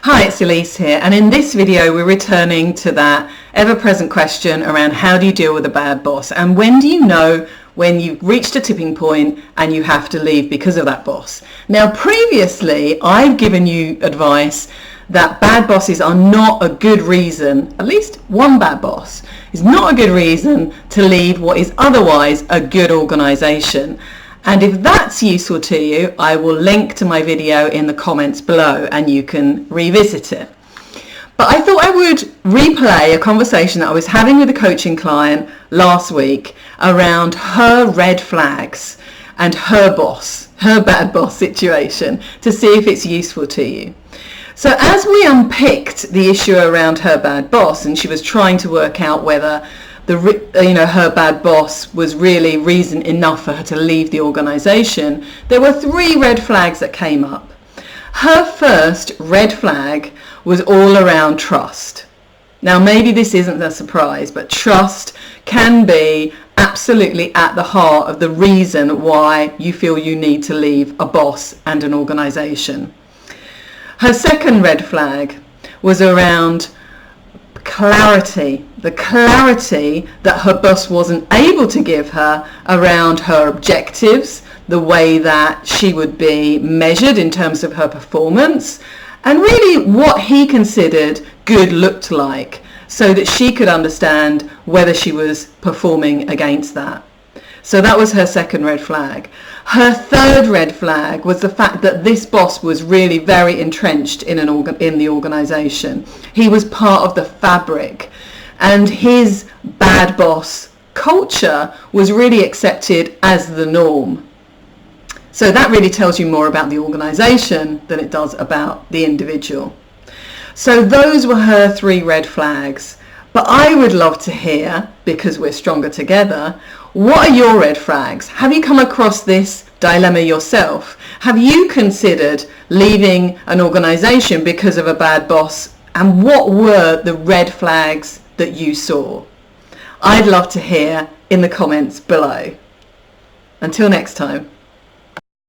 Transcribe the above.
Hi, it's Elise here, and in this video we're returning to that ever-present question around how do you deal with a bad boss, and when do you know when you've reached a tipping point and you have to leave because of that boss. Now previously I've given you advice that bad bosses are not a good reason, at least one bad boss is not a good reason to leave what is otherwise a good organisation. And if that's useful to you, I will link to my video in the comments below and you can revisit it. But I thought I would replay a conversation that I was having with a coaching client last week around her red flags and her boss, her bad boss situation, to see if it's useful to you. So as we unpicked the issue around her bad boss, and she was trying to work out whether her bad boss was really reason enough for her to leave the organisation, there were 3 red flags that came up. Her first red flag was all around trust. Now maybe this isn't a surprise, but trust can be absolutely at the heart of the reason why you feel you need to leave a boss and an organisation. Her second red flag was around clarity, the clarity that her boss wasn't able to give her around her objectives, the way that she would be measured in terms of her performance, and really what he considered good looked like, so that she could understand whether she was performing against that. So that was her second red flag. Her third red flag was the fact that this boss was really very entrenched in the organisation. He was part of the fabric, and his bad boss culture was really accepted as the norm. So that really tells you more about the organisation than it does about the individual. So those were her 3 red flags. But I would love to hear, because we're stronger together, what are your red flags? Have you come across this dilemma yourself? Have you considered leaving an organisation because of a bad boss? And what were the red flags that you saw? I'd love to hear in the comments below. Until next time.